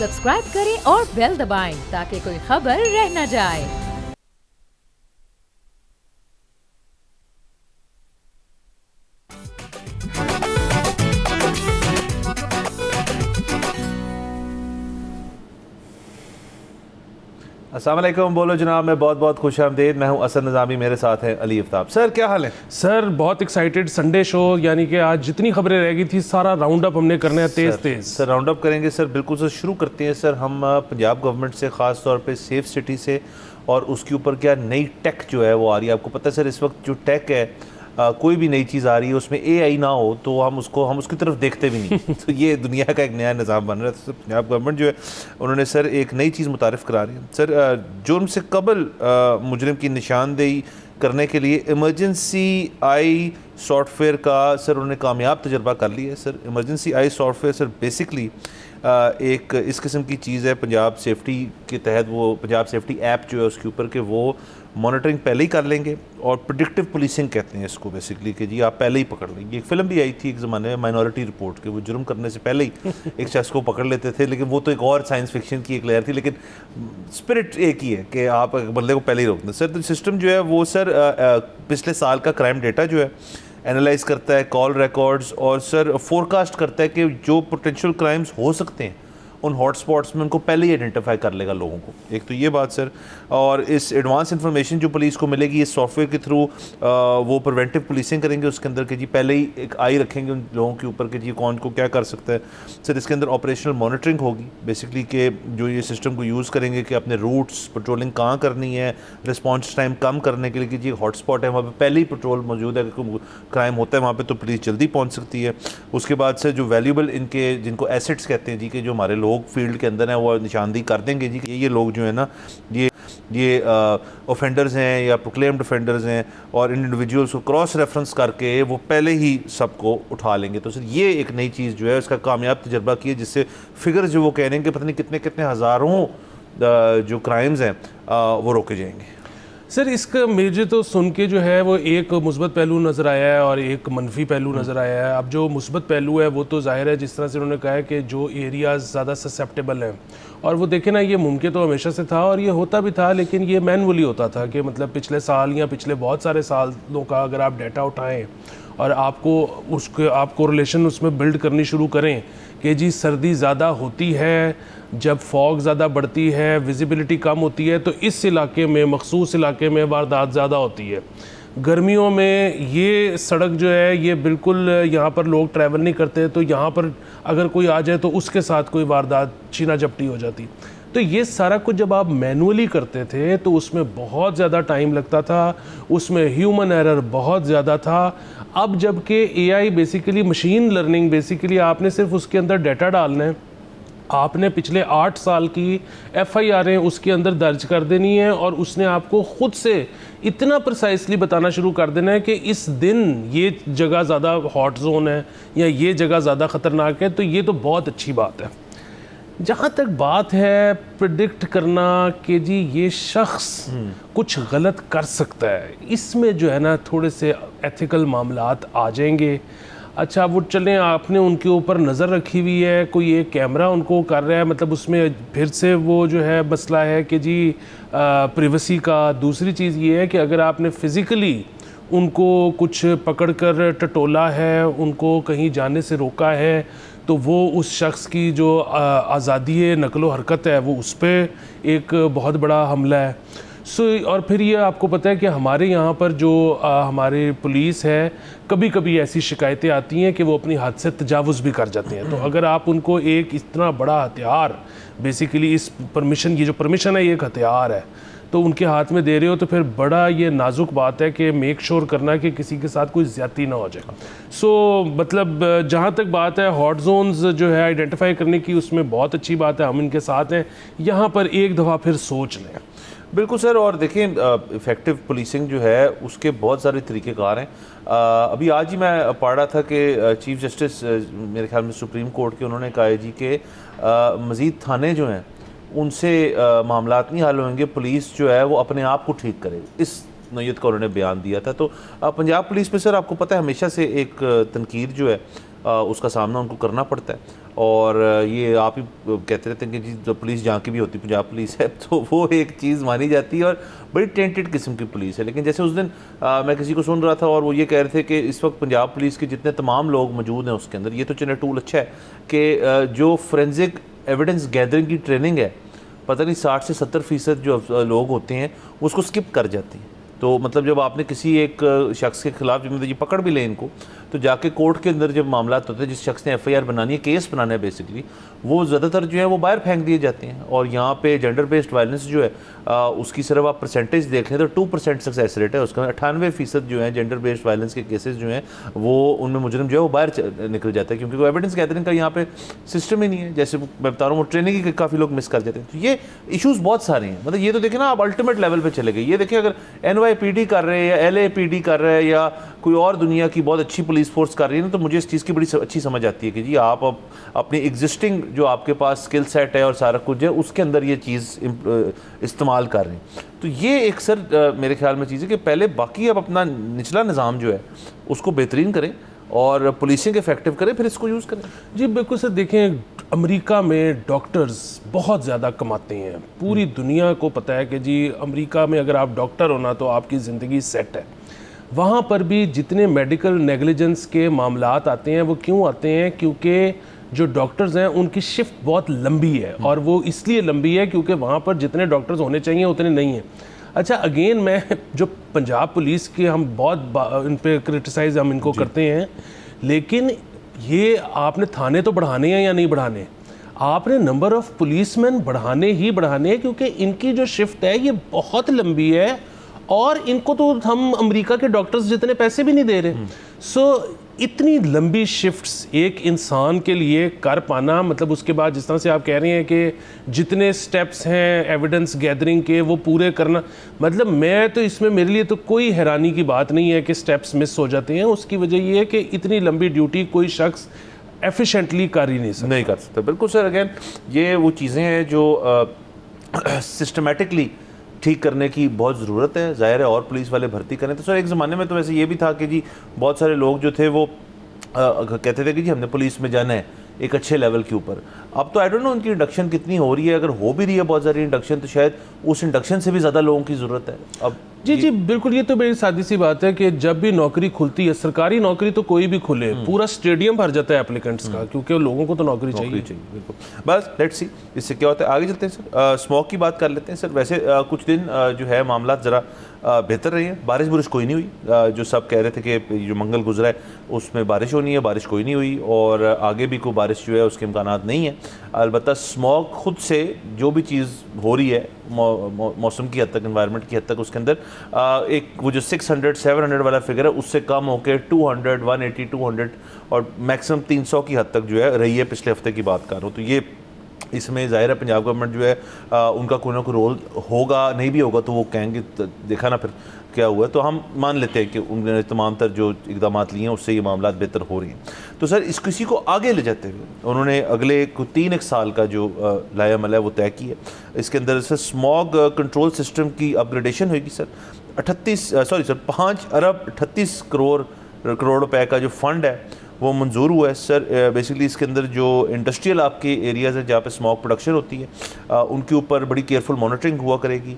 Subscribe करें और bell दबाएं ताकि कोई खबर रह न जाए। अस्सलाम वालेकुम। बोलो जनाब, मैं बहुत बहुत खुश आमदीद। मैं हूं असद निज़ामी, मेरे साथ हैं अली आफ्ताब। सर क्या हाल है? सर बहुत एक्साइटेड, संडे शो यानी कि आज जितनी खबरें रह गई थी सारा राउंड अप हमने करना है तेज़। सर राउंड अप करेंगे सर, बिल्कुल सर। शुरू करते हैं सर हम पंजाब गवर्नमेंट से, ख़ास तौर पे सेफ सिटी से, और उसके ऊपर क्या नई टेक जो है वो आ रही है। आपको पता है सर, इस वक्त जो टेक है, कोई भी नई चीज़ आ रही है उसमें AI ना हो तो हम उसकी तरफ देखते भी नहीं। तो ये दुनिया का एक नया निज़ाम बन रहा है। तो पंजाब गवर्नमेंट जो है उन्होंने सर एक नई चीज़ मुतारिफ़ करा रही है सर। जुर्म से कबल मुजरिम की निशानदेही करने के लिए इमरजेंसी आई सॉफ्टवेयर का सर उन्होंने कामयाब तजर्बा कर लिया है। सर इमरजेंसी आई सॉफ्टवेयर सर बेसिकली एक इस किस्म की चीज़ है पंजाब सेफ्टी के तहत। वो पंजाब सेफ्टी ऐप जो है उसके ऊपर के वो मॉनिटरिंग पहले ही कर लेंगे, और प्रेडिक्टिव पुलिसिंग कहते हैं इसको बेसिकली, कि जी आप पहले ही पकड़ लेंगे। एक फ़िल्म भी आई थी एक ज़माने में, माइनॉरिटी रिपोर्ट, के वो जुर्म करने से पहले ही एक शख्स को पकड़ लेते थे। लेकिन वो तो एक और साइंस फिक्शन की एक लेयर थी, लेकिन स्पिरिट एक ही है कि आप बंदे को पहले ही रोक दें। सर तो सिस्टम जो है वो सर पिछले साल का क्राइम डेटा जो है एनालाइज करता है, कॉल रिकॉर्ड्स, और सर फोरकास्ट करता है कि जो पोटेंशियल क्राइम्स हो सकते हैं उन हॉटस्पॉट्स में उनको पहले ही आइडेंटिफाई कर लेगा लोगों को। एक तो ये बात सर, और इस एडवांस इन्फॉर्मेशन जो पुलिस को मिलेगी इस सॉफ्टवेयर के थ्रू वो प्रिवेंटिव पुलिसिंग करेंगे उसके अंदर, कि जी पहले ही एक आई रखेंगे उन लोगों के ऊपर कि जी कौन को क्या कर सकता है। सर इसके अंदर ऑपरेशनल मॉनिटरिंग होगी बेसिकली, कि जो ये सिस्टम को यूज़ करेंगे कि अपने रूट्स पेट्रोलिंग कहाँ करनी है, रिस्पॉन्स टाइम कम करने के लिए, कि जी हॉटस्पॉट है वहाँ पर पहले ही पेट्रोल मौजूद है, क्राइम होता है वहाँ पर तो पुलिस जल्दी पहुँच सकती है। उसके बाद से जो वैल्यूबल इनके जिनको एसेट्स कहते हैं जी, कि जो हमारे लोग फील्ड के अंदर हैं वो निशानदेही कर देंगे जी कि ये लोग जो है ना ये ऑफेंडर्स हैं या प्रोक्लेम्ड ऑफेंडर्स हैं, और इन इंडिविजुअल्स को क्रॉस रेफरेंस करके वो पहले ही सबको उठा लेंगे। तो सर ये एक नई चीज़ जो है उसका कामयाब तजर्बा किया, जिससे फिगर जो वो कह रहे हैं कि पता नहीं कितने कितने हज़ारों जो क्राइम्स हैं वो रोके जाएंगे। सर इसका मुझे तो सुन के जो है वो एक मुस्बत पहलू नज़र आया है और एक मनफी पहलू नज़र आया है। अब जो मुस्बत पहलू है वो तो जाहिर है, जिस तरह से उन्होंने कहा है कि जो एरियाज़ ज़्यादा ससेप्टेबल हैं, और वो देखें ना, ये मुमकिन तो हमेशा से था और ये होता भी था, लेकिन ये मैनुअली होता था कि मतलब पिछले साल या पिछले बहुत सारे सालों का अगर आप डाटा उठाएँ और आपको उसके आप कोरिलेशन उसमें बिल्ड करनी शुरू करें कि जी सर्दी ज़्यादा होती है, जब फॉग ज़्यादा बढ़ती है, विजिबिलिटी कम होती है, तो इस इलाके में, मखसूस इलाके में वारदात ज़्यादा होती है। गर्मियों में ये सड़क जो है ये बिल्कुल यहाँ पर लोग ट्रैवल नहीं करते, तो यहाँ पर अगर कोई आ जाए तो उसके साथ कोई वारदात छीना झपटी हो जाती। तो ये सारा कुछ जब आप मैनुअली करते थे तो उसमें बहुत ज़्यादा टाइम लगता था, उसमें ह्यूमन एरर बहुत ज़्यादा था। अब जबकि AI basically machine learning, basically आपने सिर्फ उसके अंदर डाटा डालना है, आपने पिछले 8 साल की FIR उसके अंदर दर्ज कर देनी है, और उसने आपको ख़ुद से इतना प्रिसाइसली बताना शुरू कर देना है कि इस दिन ये जगह ज़्यादा हॉट जोन है या ये जगह ज़्यादा ख़तरनाक है। तो ये तो बहुत अच्छी बात है। जहाँ तक बात है प्रिडिक्ट करना कि जी ये शख्स कुछ गलत कर सकता है, इसमें जो है ना थोड़े से एथिकल मामलात आ जाएंगे। अच्छा वो चलें, आपने उनके ऊपर नज़र रखी हुई है, कोई एक कैमरा उनको कर रहा है, मतलब उसमें फिर से वो जो है मसला है कि जी प्रिवेसी का। दूसरी चीज़ ये है कि अगर आपने फ़िज़िकली उनको कुछ पकड़ कर टटोला है, उनको कहीं जाने से रोका है, तो वो उस शख्स की जो आज़ादी नकलो हरकत है वो उस पर एक बहुत बड़ा हमला है। और फिर ये आपको पता है कि हमारे यहाँ पर जो हमारे पुलिस है, कभी कभी ऐसी शिकायतें आती हैं कि वो अपनी हद से तजावुज़ भी कर जाते हैं। तो अगर आप उनको एक इतना बड़ा हथियार, बेसिकली इस परमिशन, ये जो परमिशन है ये एक हथियार है, तो उनके हाथ में दे रहे हो, तो फिर बड़ा ये नाजुक बात है कि मेक श्योर करना कि किसी के साथ कोई ज़्यादती ना हो जाए। मतलब जहाँ तक बात है हॉट जोन्स जो है आइडेंटिफाई करने की, उसमें बहुत अच्छी बात है, हम इनके साथ हैं। यहाँ पर एक दफ़ा फिर सोच लें। बिल्कुल सर, और देखें इफ़ेक्टिव पुलिसिंग जो है उसके बहुत सारे तरीक़ेकार हैं। अभी आज ही मैं पढ़ रहा था कि चीफ़ जस्टिस मेरे ख्याल में सुप्रीम कोर्ट के, उन्होंने कहा है जी कि मज़ीद थाने जो हैं उनसे मामलात नहीं हल होंगे, पुलिस जो है वो अपने आप को ठीक करे, इस नौयत का उन्होंने बयान दिया था। तो पंजाब पुलिस पे सर आपको पता है हमेशा से एक तनकीद जो है उसका सामना उनको करना पड़ता है, और ये आप ही कहते रहते हैं कि जी जो पुलिस जहाँ की भी होती पंजाब पुलिस है तो वो एक चीज़ मानी जाती है और बड़ी टेंटेड किस्म की पुलिस है। लेकिन जैसे उस दिन मैं किसी को सुन रहा था और वो ये कह रहे थे कि इस वक्त पंजाब पुलिस के जितने तमाम लोग मौजूद हैं उसके अंदर, ये तो चलो टूल अच्छा है कि जो फोरेंसिक एविडेंस गैदरिंग की ट्रेनिंग है पता नहीं 60 से 70% जो लोग होते हैं उसको स्किप कर जाते हैं। तो मतलब जब आपने किसी एक शख्स के खिलाफ जिम्मेदारी पकड़ भी लें इनको, तो जाके कोर्ट के अंदर जब मामला होते हैं, जिस शख्स ने FIR बनानी है, केस बनाना है बेसिकली, वो ज़्यादातर जो है वो बाहर फेंक दिए जाते हैं। और यहाँ पे जेंडर बेस्ड वायलेंस जो है उसकी सिर्फ आप परसेंटेज देख लें तो 2% सक्सेस रेट है उसका। 98% जो है जेंडर बेस्ड वायलेंस के केसेस जो हैं वो उनमें मुजरिम जो है वो बाहर निकल जाता है, क्योंकि वो एविडेंस गैदरिंग का यहाँ पे सिस्टम ही नहीं है। जैसे मैं बता रहा हूँ, ट्रेनिंग की काफ़ी लोग मिस कर जाते हैं। तो ये इशूज़ बहुत सारे हैं। मतलब ये तो देखें ना, आप अल्टीमेट लेवल पर चले गए। ये देखिए, अगर NYPD कर रहे हैं या LAPD कर रहे हैं या कोई और दुनिया की बहुत अच्छी पुलिस फोर्स कर रही है ना, तो मुझे इस चीज़ की बड़ी अच्छी समझ आती है कि जी आप अपनी एग्जिस्टिंग जो आपके पास स्किल सेट है और सारा कुछ है उसके अंदर ये चीज़ इस्तेमाल कर रहे हैं। तो ये एक सर मेरे ख्याल में चीज़ है कि पहले बाकी आप अपना निचला निज़ाम जो है उसको बेहतरीन करें और पुलिसिंग इफेक्टिव करें, फिर इसको यूज़ करें। जी बिल्कुल सर। देखें, अमेरिका में डॉक्टर्स बहुत ज़्यादा कमाते हैं। पूरी दुनिया को पता है कि जी अमेरिका में अगर आप डॉक्टर होना तो आपकी ज़िंदगी सेट है। वहाँ पर भी जितने मेडिकल नेग्लिजेंस के मामलात आते हैं वो क्यों आते हैं? क्योंकि जो डॉक्टर्स हैं उनकी शिफ्ट बहुत लंबी है, और वो इसलिए लंबी है क्योंकि वहाँ पर जितने डॉक्टर्स होने चाहिए उतने नहीं हैं। अच्छा, अगेन मैं जो पंजाब पुलिस के हम बहुत इन पे क्रिटिसाइज हम इनको करते हैं, लेकिन ये आपने थाने तो बढ़ाने हैं या नहीं बढ़ाने? आपने नंबर ऑफ़ पुलिसमैन बढ़ाने ही बढ़ाने हैं, क्योंकि इनकी जो शिफ्ट है ये बहुत लंबी है और इनको तो हम अमेरिका के डॉक्टर्स जितने पैसे भी नहीं दे रहे। सो इतनी लंबी शिफ्ट्स एक इंसान के लिए कर पाना, मतलब उसके बाद जिस तरह से आप कह रहे हैं कि जितने स्टेप्स हैं एविडेंस गैदरिंग के वो पूरे करना, मतलब मैं तो इसमें मेरे लिए तो कोई हैरानी की बात नहीं है कि स्टेप्स मिस हो जाते हैं। उसकी वजह ये है कि इतनी लंबी ड्यूटी कोई शख्स एफिशिएंटली कर ही नहीं कर सकता। बिल्कुल सर। अगेन ये वो चीज़ें हैं जो सिस्टमेटिकली ठीक करने की बहुत ज़रूरत है। ज़ाहिर है और पुलिस वाले भर्ती करें। तो सर एक ज़माने में तो वैसे ये भी था कि जी बहुत सारे लोग जो थे वो कहते थे कि जी हमने पुलिस में जाना है एक अच्छे लेवल के ऊपर। अब तो आई डोंट नो उनकी इंडक्शन कितनी हो रही है। अगर हो भी रही है बहुत सारी इंडक्शन, तो शायद उस इंडक्शन से भी ज़्यादा लोगों की ज़रूरत है अब। जी बिल्कुल। ये तो बड़ी सादी सी बात है कि जब भी नौकरी खुलती है, सरकारी नौकरी तो कोई भी खुले, पूरा स्टेडियम भर जाता है एप्लीकेंट्स का, क्योंकि लोगों को तो नौकरी चाहिए। बिल्कुल। बस लेट्स सी इससे क्या होता है। आगे चलते हैं सर, स्मॉग की बात कर लेते हैं सर। वैसे कुछ दिन जो है मामला ज़रा बेहतर रही है। बारिश कोई नहीं हुई। जो सब कह रहे थे कि जो मंगल गुजरा है उसमें बारिश होनी है, बारिश कोई नहीं हुई और आगे भी कोई बारिश जो है उसके इम्कानात नहीं है। अलबत्ता स्मॉग खुद से जो भी चीज़ हो रही है मौसम की हद तक, एनवायरनमेंट की हद तक, उसके अंदर एक वो जो 600-700 वाला फिगर है उससे कम होकर 200, 180, 200 और मैक्सिमम 300 की हद तक जो है रही है। पिछले हफ्ते की बात कर रहा हूँ। तो ये इसमें ज़ाहिर है पंजाब गवर्नमेंट जो है उनका कोई ना कोई रोल होगा, नहीं भी होगा तो वो कहेंगे देखा ना फिर क्या हुआ। तो हम मान लेते हैं कि उन्होंने तमाम तर जो इकदाम लिए हैं उससे ये मामला बेहतर हो रही हैं। तो सर इस किसी को आगे ले जाते हुए उन्होंने अगले 3 साल का जो लायामल है वो तय किया। इसके अंदर सर स्मॉग कंट्रोल सिस्टम की अपग्रेडेशन होगी सर। 5 अरब 38 करोड़ रुपए का जो फंड है वो मंजूर हुआ है सर। बेसिकली इसके अंदर जो इंडस्ट्रियल आपके एरियाज़ हैं जहाँ पे स्मॉग प्रोडक्शन होती है उनके ऊपर बड़ी केयरफुल मॉनिटरिंग हुआ करेगी।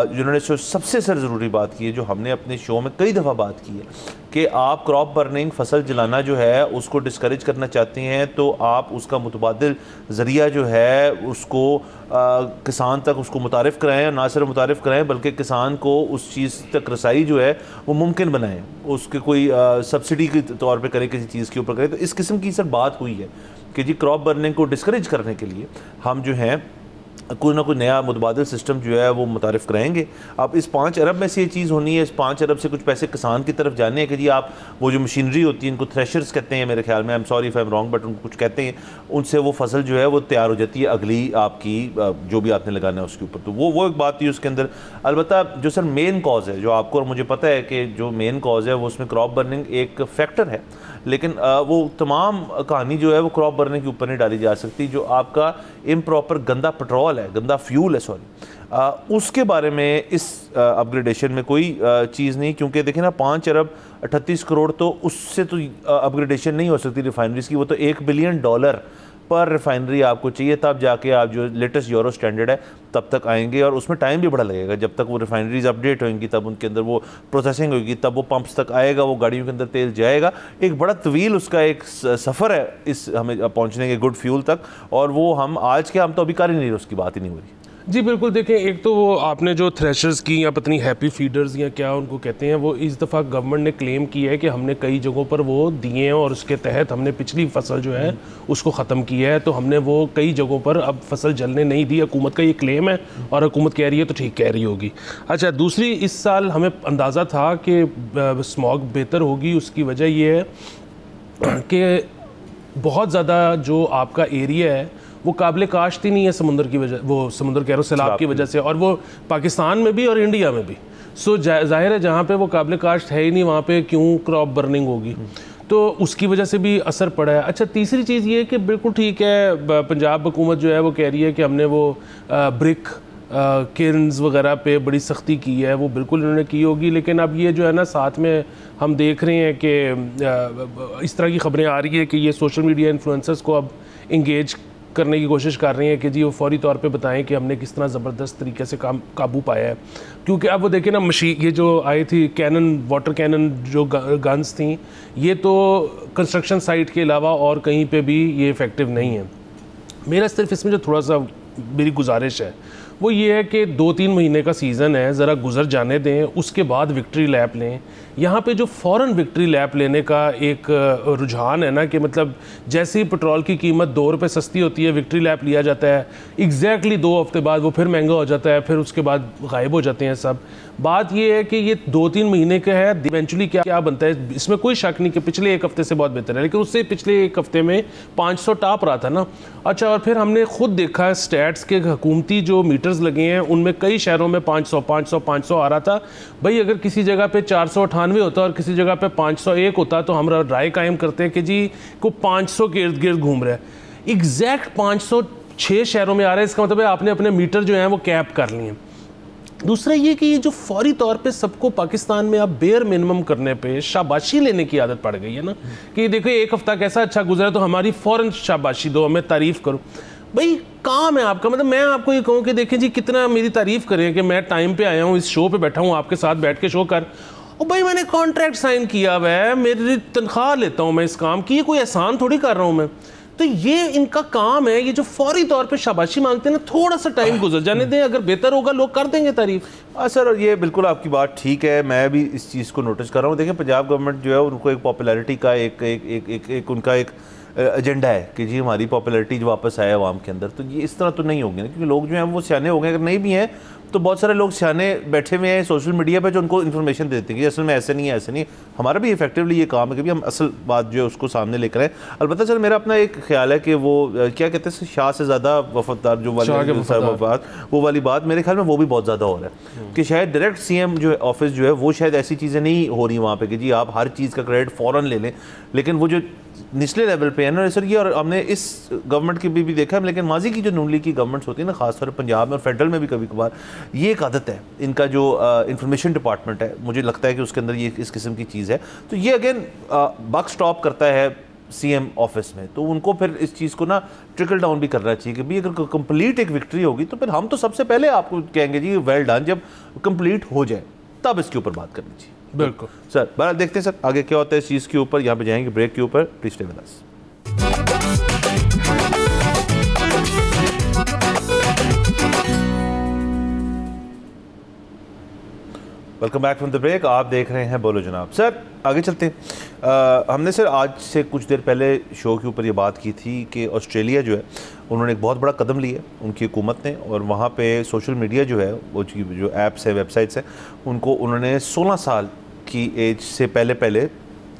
जिन्होंने सबसे सर ज़रूरी बात की है, जो हमने अपने शो में कई दफ़ा बात की है, कि आप क्रॉप बर्निंग, फसल जलाना जो है उसको डिस्करेज करना चाहते हैं तो आप उसका मुतबादिल ज़रिया जो है उसको किसान तक उसको मुतारिफ़ कराएँ। और ना सिर्फ मुतारिफ़ कराएँ बल्कि किसान को उस चीज़ तक रसाई जो है वो मुमकिन बनाएँ। उसके कोई सब्सिडी के तौर पे करें, किसी चीज़ के ऊपर करें। तो इस किस्म की सर बात हुई है कि जी क्रॉप बर्निंग को डिस्करेज करने के लिए हम जो हैं कोई ना कोई नया मुतबादिल सिस्टम जो है वो मुतारिफ़ कराएंगे। अब इस 5 अरब में से ये चीज़ होनी है। इस 5 अरब से कुछ पैसे किसान की तरफ जाने हैं कि जी आप वो जो मशीनरी होती है, इनको थ्रेशर्स कहते हैं मेरे ख्याल में, I am sorry if I am wrong, but उनको कुछ कहते हैं, उनसे वो फसल जो है वो तैयार हो जाती है अगली आपकी जो भी आपने लगाना है उसके ऊपर। तो वो एक बात थी उसके अंदर। अलबत्ता जो सर मेन कॉज है, जो आपको और मुझे पता है कि जो मेन कॉज है वो उसमें क्रॉप बर्निंग एक फैक्टर है, लेकिन वो तमाम कहानी जो है वो क्रॉप बर्निंग के ऊपर नहीं डाली जा सकती। जो आपका इम्प्रॉपर गंदा पेट्रोल है, गंदा फ्यूल है सॉरी, उसके बारे में इस अपग्रेडेशन में कोई चीज़ नहीं। क्योंकि देखिए ना 5 अरब 38 करोड़ तो उससे तो अपग्रेडेशन नहीं हो सकती रिफाइनरीज की। वो तो $1 बिलियन पर रिफाइनरी आपको चाहिए, तब जाके आप जो लेटेस्ट यूरो स्टैंडर्ड है तब तक आएंगे, और उसमें टाइम भी बड़ा लगेगा। जब तक वो रिफाइनरीज अपडेट होंगी, तब उनके अंदर वो प्रोसेसिंग होगी, तब वो पंप्स तक आएगा, वो गाड़ियों के अंदर तेल जाएगा। एक बड़ा तवील उसका एक सफ़र है इस हमें पहुँचने के गुड फ्यूल तक, और वो हम तो अभी कर ही नहीं रहे, उसकी बात ही नहीं हो रही। जी बिल्कुल, देखें, एक तो वो आपने जो थ्रेशर्स की या पता नहीं हैप्पी फीडर्स या क्या उनको कहते हैं, वो इस दफ़ा गवर्नमेंट ने क्लेम किया है कि हमने कई जगहों पर वो दिए हैं और उसके तहत हमने पिछली फसल जो है उसको ख़त्म किया है, तो हमने वो कई जगहों पर अब फसल जलने नहीं दी। हुकूमत का ये क्लेम है और हुकूमत कह रही है तो ठीक कह रही होगी। अच्छा, दूसरी, इस साल हमें अंदाज़ा था कि स्मॉग बेहतर होगी, उसकी वजह ये है कि बहुत ज़्यादा जो आपका एरिया है वो काबिल काश्त ही नहीं है समुंदर की वजह, वो समुंदर कह रहा हूँ सैलाब की वजह से, और वो पाकिस्तान में भी और इंडिया में भी। सो जाहिर है जहाँ पे वो काबिल काश्त है ही नहीं, वहाँ पे क्यों क्रॉप बर्निंग होगी, तो उसकी वजह से भी असर पड़ा है। अच्छा, तीसरी चीज़ ये कि बिल्कुल ठीक है, पंजाब हुकूमत जो है वो कह रही है कि हमने वो ब्रिक किल्न्स वगैरह पे बड़ी सख्ती की है, वो बिल्कुल इन्होंने की होगी, लेकिन अब ये जो है ना, साथ में हम देख रहे हैं कि इस तरह की खबरें आ रही है कि ये सोशल मीडिया इन्फ्लुएंसर्स को अब इंगेज करने की कोशिश कर रही हैं कि जी वो फौरी तौर पे बताएं कि हमने किस तरह ज़बरदस्त तरीके से काबू पाया है। क्योंकि अब वो देखें ना, ये जो आई थी कैनन, वाटर कैनन जो गन्स थी, ये तो कंस्ट्रक्शन साइट के अलावा और कहीं पे भी ये इफ़ेक्टिव नहीं है। मेरा सिर्फ इसमें जो थोड़ा सा मेरी गुजारिश है वो ये है कि 2-3 महीने का सीज़न है, ज़रा गुजर जाने दें, उसके बाद विक्ट्री लैप लें। यहाँ पे जो फ़ौरन विक्ट्री लैप लेने का एक रुझान है ना, कि मतलब जैसे ही पेट्रोल की कीमत 2 रुपये सस्ती होती है, विक्ट्री लैप लिया जाता है, एग्जैक्टली 2 हफ्ते बाद वो फिर महंगा हो जाता है, फिर उसके बाद गायब हो जाते हैं सब। बात ये है कि ये 2-3 महीने का है, इवेंचुअली क्या बनता है इसमें कोई शक नहीं कि पिछले 1 हफ्ते से बहुत बेहतर है, लेकिन उससे पिछले 1 हफ्ते में 500 टॉप रहा था ना। अच्छा, और फिर हमने खुद देखा स्टैट्स के हुकूमती जो मीटर्स लगे हैं उनमें कई शहरों में 500 आ रहा था। भाई अगर किसी जगह पे 498 होता और किसी जगह पे 501 होता तो हम राय कायम करते हैं कि जी को 500 के इर्द गिर्द घूम रहा है। एग्जैक्ट 506 शहरों में आ रहा है, इसका मतलब है आपने अपने मीटर जो हैं वो कैप कर लिए हैं। दूसरा ये कि ये जो फौरी तौर पे सबको पाकिस्तान में अब बेयर मिनिमम करने पे शाबाशी लेने की आदत पड़ गई है ना, कि देखो 1 हफ्ता कैसा अच्छा गुजरा तो हमारी फ़ौरन शाबाशी दो, हमें तारीफ़ करो। भाई काम है आपका, मतलब मैं आपको ये कहूँ कि देखें जी कितना मेरी तारीफ़ करें कि मैं टाइम पे आया हूँ, इस शो पे बैठा हूँ आपके साथ बैठ के शो कर, और भाई मैंने कॉन्ट्रैक्ट साइन किया हुआ है, मेरी तनख्वाह लेता हूँ मैं इस काम की, ये कोई एहसान थोड़ी कर रहा हूँ मैं। तो ये इनका काम है, ये जो फौरी तौर पे शाबाशी मांगते हैं ना, थोड़ा सा टाइम गुजर जाने दें, अगर बेहतर होगा लोग कर देंगे तारीफ। सर ये बिल्कुल आपकी बात ठीक है, मैं भी इस चीज़ को नोटिस कर रहा हूँ। देखें पंजाब गवर्नमेंट जो है उनको एक पॉपुलैरिटी का एक उनका एक एजेंडा है कि जी हमारी पॉपुलैरिटी जो वापस आए आवाम के अंदर, तो ये इस तरह तो नहीं होगी ना, क्योंकि लोग जो हैं वो सियाने हो गए। अगर नहीं भी हैं तो बहुत सारे लोग सियाने बैठे हुए हैं सोशल मीडिया पे जो उनको इन्फॉर्मेशन देते हैं कि असल में ऐसे नहीं है, ऐसे नहीं है। हमारा भी इफेक्टिवली ये काम है कि भी हम असल बात जो है उसको सामने लेकर आए। अलबत्ता सर मेरा अपना एक ख्याल है कि वो क्या कहते हैं, शाह से ज़्यादा वफादार जो वो वाली बात मेरे ख्याल में वो भी बहुत ज़्यादा हो रहा है कि शायद डायरेक्ट CM जो है ऑफिस जो है वो शायद ऐसी चीज़ें नहीं हो रही वहाँ पर कि जी आप हर चीज़ का क्रेडिट फ़ौरन ले लें, लेकिन वो जो निचले लेवल पे है ना सर ये, और हमने इस गवर्नमेंट की भी देखा है, लेकिन माजी की जो नून लीग की गवर्नमेंट्स होती है ना, खासतौर पर पंजाब में और फेडरल में भी कभी कभार ये एक आदत है इनका, जो इंफॉर्मेशन डिपार्टमेंट है, मुझे लगता है कि उसके अंदर ये इस किस्म की चीज़ है। तो ये अगेन बक स्टॉप करता है CM ऑफिस में, तो उनको फिर इस चीज़ को ना ट्रिकल डाउन भी करना चाहिए कि भाई अगर कंप्लीट एक विक्ट्री होगी तो फिर हम तो सबसे पहले आपको कहेंगे जी वेल डन, जब कंप्लीट हो जाए तब इसके ऊपर बात करनी चाहिए। बिल्कुल सर, बहरहाल देखते हैं सर आगे क्या होता है इस चीज़ के ऊपर। यहाँ पे जाएंगे ब्रेक के ऊपर, please stay with us. Welcome back from the break, आप देख रहे हैं बोलो जनाब। सर आगे चलते हैं। हमने सर आज से कुछ देर पहले शो के ऊपर ये बात की थी कि ऑस्ट्रेलिया जो है उन्होंने एक बहुत बड़ा कदम लिया उनकी हुकूमत ने, और वहाँ पे सोशल मीडिया जो है वो जो ऐप्स है, वेबसाइट्स हैं, उनको उन्होंने 16 साल की एज से पहले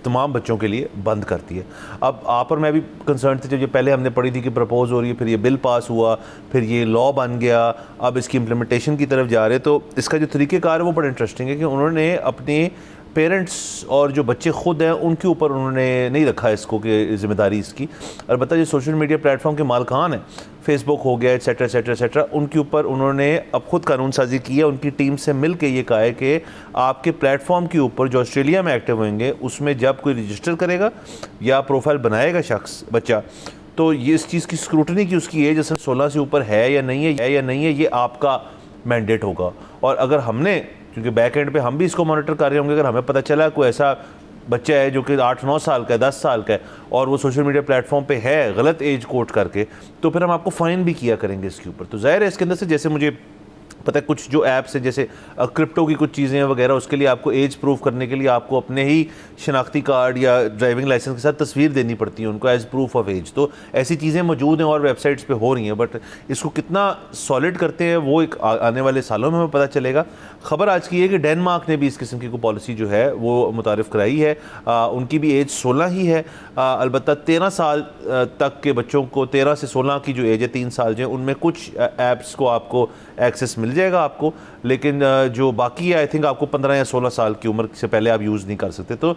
तमाम बच्चों के लिए बंद करती है। अब आप और मैं भी कंसर्न थे जब ये पहले हमने पढ़ी थी कि प्रपोज हो रही है, फिर ये बिल पास हुआ, फिर ये लॉ बन गया, अब इसकी इम्प्लीमेंटेशन की तरफ जा रहे। तो इसका जो तरीक़ेकार है वो बड़ा इंटरेस्टिंग है कि उन्होंने अपने पेरेंट्स और जो बच्चे ख़ुद हैं उनके ऊपर उन्होंने नहीं रखा इसको कि ज़िम्मेदारी इसकी। अलबत्ता जो सोशल मीडिया प्लेटफॉर्म के मालकान हैं, फेसबुक हो गया एट्सेट्रा एट्सेट्रा एट्सेट्रा, उनके ऊपर उन्होंने अब खुद कानून साजी की है, उनकी टीम से मिल के ये कहा है कि आपके प्लेटफॉर्म के ऊपर जो ऑस्ट्रेलिया में एक्टिव होंगे उसमें जब कोई रजिस्टर करेगा या प्रोफाइल बनाएगा शख्स बच्चा, तो ये इस चीज़ की स्क्रूटनी की उसकी एज असल 16 से ऊपर है या नहीं है, ये आपका मैंडेट होगा। और अगर हमने, क्योंकि बैक एंड पे हम भी इसको मॉनिटर कर रहे होंगे, अगर हमें पता चला कोई ऐसा बच्चा है जो कि 8-9 साल का है, 10 साल का है, और वो सोशल मीडिया प्लेटफॉर्म पे है गलत एज कोट करके, तो फिर हम आपको फ़ाइन भी किया करेंगे इसके ऊपर। तो ज़ाहिर है इसके अंदर से, जैसे मुझे पता है कुछ जो ऐप्स है जैसे क्रिप्टो की कुछ चीज़ें वगैरह, उसके लिए आपको एज प्रूफ करने के लिए आपको अपने ही शनाख्ती कार्ड या ड्राइविंग लाइसेंस के साथ तस्वीर देनी पड़ती है उनको एज प्रूफ ऑफ एज। तो ऐसी चीज़ें मौजूद हैं और वेबसाइट्स पे हो रही हैं, बट इसको कितना सॉलिड करते हैं वो एक आने वाले सालों में हमें पता चलेगा। ख़बर आज की है कि डेनमार्क ने भी इस किस्म की कोई पॉलिसी जो है वो मुतारिफ़ कराई है। उनकी भी एज 16 ही है, अलबत्ता 13 साल तक के बच्चों को, 13 से 16 की जो एज है 3 साल जो है, उनमें कुछ ऐप्स को आपको एक्सेस मिल जाएगा आपको, लेकिन जो बाकी है आई थिंक आपको 15 या 16 साल की उम्र से पहले आप यूज़ नहीं कर सकते। तो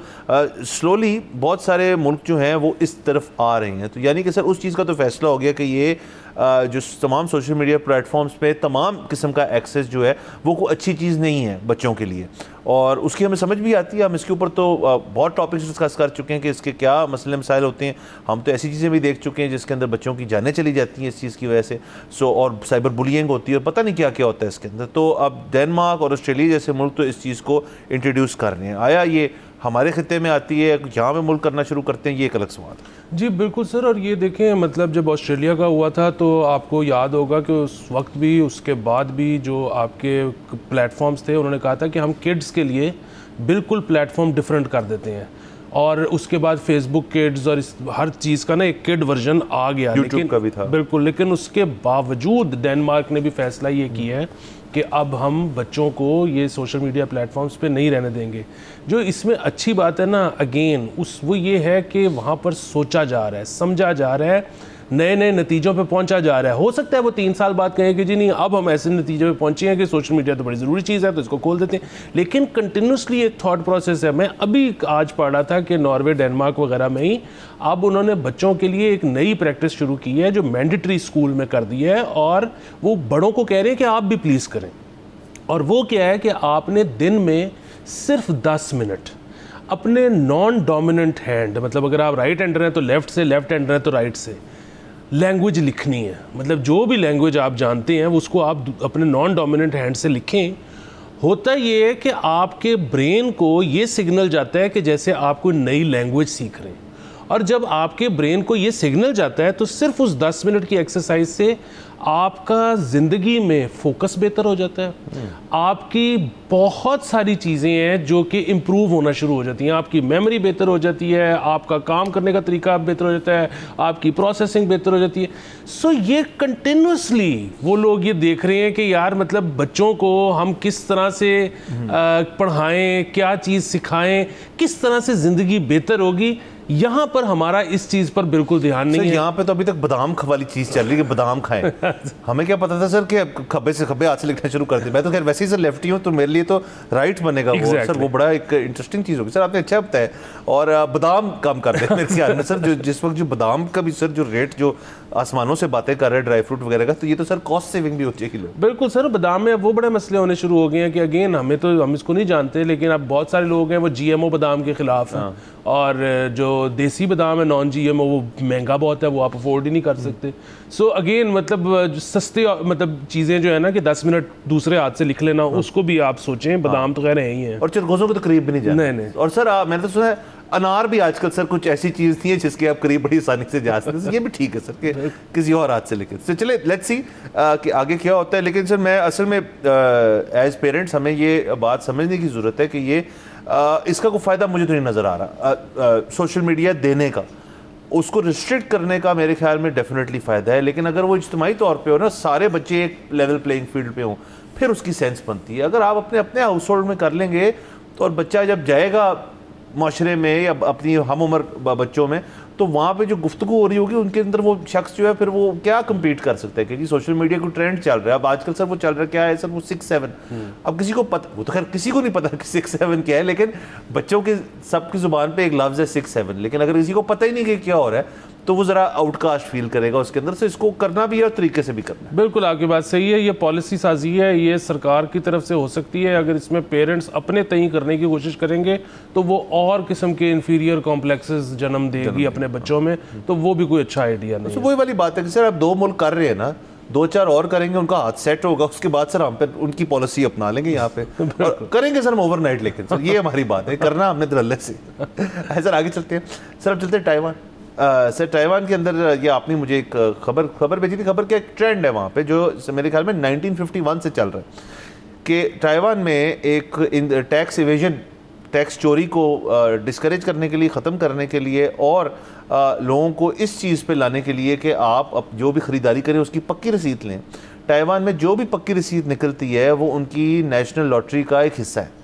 स्लोली बहुत सारे मुल्क जो हैं वो इस तरफ आ रहे हैं। तो यानी कि सर उस चीज़ का तो फैसला हो गया कि ये जो तमाम सोशल मीडिया प्लेटफॉर्म्स पे तमाम किस्म का एक्सेस जो है वो कोई अच्छी चीज़ नहीं है बच्चों के लिए, और उसकी हमें समझ भी आती है। हम इसके ऊपर तो बहुत टॉपिक्स डिस्कस कर चुके हैं कि इसके क्या मसले मसाइल होते हैं। हम तो ऐसी चीज़ें भी देख चुके हैं जिसके अंदर बच्चों की जानें चली जाती हैं इस चीज़ की वजह से। और साइबर बुलिंग होती है और पता नहीं क्या क्या होता है इसके अंदर। तो अब डेनमार्क और ऑस्ट्रेलिया जैसे मुल्क तो इस चीज़ को इंट्रोड्यूस कर रहे हैं। आया ये हमारे खिते में आती है, यहाँ पे मुल्क करना शुरू करते हैं, ये एक अलग सवाल है। जी बिल्कुल सर। और ये देखें, मतलब जब ऑस्ट्रेलिया का हुआ था तो आपको याद होगा कि उस वक्त भी, उसके बाद भी जो आपके प्लेटफॉर्म्स थे उन्होंने कहा था कि हम किड्स के लिए बिल्कुल प्लेटफॉर्म डिफरेंट कर देते हैं। और उसके बाद फेसबुक किड्स और इस हर चीज़ का ना एक किड वर्जन आ गया, लेकिन का भी था बिल्कुल। लेकिन उसके बावजूद डेनमार्क ने भी फैसला ये किया है कि अब हम बच्चों को ये सोशल मीडिया प्लेटफॉर्म्स पे नहीं रहने देंगे। जो इसमें अच्छी बात है ना, अगेन वो ये है कि वहाँ पर सोचा जा रहा है, समझा जा रहा है, नए नए नतीजों पे पहुंचा जा रहा है। हो सकता है वो 3 साल बाद कहें कि जी नहीं, अब हम ऐसे नतीजे पे पहुंचे हैं कि सोशल मीडिया तो बड़ी ज़रूरी चीज़ है तो इसको खोल देते हैं। लेकिन कंटिन्यूसली एक थॉट प्रोसेस है। मैं अभी आज पढ़ा था कि नॉर्वे, डेनमार्क वगैरह में ही अब उन्होंने बच्चों के लिए एक नई प्रैक्टिस शुरू की है जो मैंडेटरी स्कूल में कर दी है, और वो बड़ों को कह रहे हैं कि आप भी प्लीज़ करें। और वो क्या है कि आपने दिन में सिर्फ 10 मिनट अपने नॉन डोमिनेंट हैंड, मतलब अगर आप राइट हैंडर हैं तो लेफ़्ट से, लेफ़्ट हैंडर हैं तो राइट से, लैंग्वेज लिखनी है। मतलब जो भी लैंग्वेज आप जानते हैं उसको आप अपने नॉन डोमिनेंट हैंड से लिखें। होता ये है कि आपके ब्रेन को ये सिग्नल जाता है कि जैसे आप कोई नई लैंग्वेज सीख रहे हैं, और जब आपके ब्रेन को ये सिग्नल जाता है तो सिर्फ उस 10 मिनट की एक्सरसाइज से आपका ज़िंदगी में फोकस बेहतर हो जाता है। आपकी बहुत सारी चीज़ें हैं जो कि इम्प्रूव होना शुरू हो जाती हैं। आपकी मेमोरी बेहतर हो जाती है, आपका काम करने का तरीका बेहतर हो जाता है, आपकी प्रोसेसिंग बेहतर हो जाती है। सो ये कंटिन्यूसली वो लोग ये देख रहे हैं कि यार मतलब बच्चों को हम किस तरह से पढ़ाएं, क्या चीज़ सिखाएं, किस तरह से ज़िंदगी बेहतर होगी। यहाँ पर हमारा इस चीज़ पर बिल्कुल ध्यान नहीं है। यहाँ पे तो अभी तक बादाम वाली चीज़ चल रही है कि बादाम खाएं। हमें क्या पता था सर कि खब्बे से खब्बे हाथ से लिखना शुरू कर दिया। मैं तो खैर वैसे ही सर लेफ्टी हूँ तो मेरे लिए तो राइट बनेगा वो सर, वो बड़ा एक इंटरेस्टिंग चीज़ होगी सर, आपने अच्छा बताया। और बादाम कम कर दें मेरे ख्याल में सर, जो जिस वक्त जो बादाम का भी सर जो रेट जो आसमानों से बातें कर रहे हैं ड्राई फ्रूट वगैरह का, तो ये तो सर कॉस्ट सेविंग भी हो जाएगी। बिल्कुल सर, बादाम में वो बड़े मसले होने शुरू हो गए हैं कि अगेन हम इसको नहीं जानते, लेकिन अब बहुत सारे लोग हैं वो GMO बादाम के खिलाफ हैं। और जो देसी बादाम है नॉन GMO वो महंगा बहुत है, वो आप अफोर्ड ही नहीं कर सकते। सो अगेन मतलब सस्ते मतलब चीज़ें जो है ना कि 10 मिनट दूसरे हाथ से लिख लेना, उसको भी आप सोचें। बादाम तो खैर है ही है, और चरगोजों को तो करीब भी नहीं जाना। नहीं। और सर मैंने तो सुना है अनार भी आजकल सर कुछ ऐसी चीज़ थी है जिसके आप करीब बड़ी आसानी से जा सकते हैं। ये भी ठीक है सर कि किसी और हाथ से लिखे। तो चले लेट्स सी कि आगे क्या होता है। लेकिन सर मैं असल में एज पेरेंट्स हमें ये बात समझने की ज़रूरत है कि ये इसका कोई फ़ायदा मुझे तो नहीं नज़र आ रहा सोशल मीडिया देने का। उसको रिस्ट्रिक्ट करने का मेरे ख्याल में डेफिनेटली फ़ायदा है, लेकिन अगर वो इज्तिमाई तौर पे हो ना, सारे बच्चे एक लेवल प्लेइंग फील्ड पे हों, फिर उसकी सेंस बनती है। अगर आप अपने अपने हाउस होल्ड में कर लेंगे तो, और बच्चा जब जाएगा माशरे में या अपनी हम उम्र बच्चों में, तो वहाँ पे जो गुफ्तगू हो रही होगी उनके अंदर वो शख्स जो है फिर वो क्या कम्पीट कर सकता है कि जी सोशल मीडिया को ट्रेंड चल रहा है। अब आजकल सर वो चल रहा है क्या है सर, वो 6-7। अब किसी को पता, वो तो खैर किसी को नहीं पता कि 6-7 क्या है, लेकिन बच्चों के सबकी ज़ुबान पे एक लफ्ज़ है 6-7। लेकिन अगर किसी को पता ही नहीं कि क्या हो रहा है तो वो ज़रा आउटकास्ट फील करेगा उसके अंदर से। इसको करना भी है और तरीके से भी करना है। बिल्कुल आपकी बात सही है, ये पॉलिसी साजी है, ये सरकार की तरफ से हो सकती है। अगर इसमें पेरेंट्स अपने तय करने की कोशिश करेंगे तो वो और किस्म के इन्फीरियर कॉम्प्लेक्सेस जन्म देगी अपने बच्चों में, तो वो भी कोई अच्छा आइडिया नहीं है। वही वाली बात है कि सर आप 2 मुल्क कर रहे हैं ना, 2-4 और करेंगे, उनका हाथ सेट होगा, उसके बाद सर हम पे उनकी पॉलिसी अपना लेंगे यहाँ पे और करेंगे सर हम ओवरनाइट। लेकिन सर ये हमारी बात है, करना हमने दरअसल से। सर आगे चलते हैं सर, अब चलते हैं ताइवान। सर ताइवान के अंदर ये आपने मुझे एक खबर भेजी थी। खबर का एक ट्रेंड है वहाँ पे जो मेरे ख्याल में 1951 से चल रहा है कि ताइवान में एक टैक्स इवेजन, टैक्स चोरी को डिस्करेज करने के लिए, ख़त्म करने के लिए और लोगों को इस चीज़ पे लाने के लिए कि आप जो भी ख़रीदारी करें उसकी पक्की रसीद लें। ताइवान में जो भी पक्की रसीद निकलती है वो उनकी नेशनल लॉटरी का एक हिस्सा है।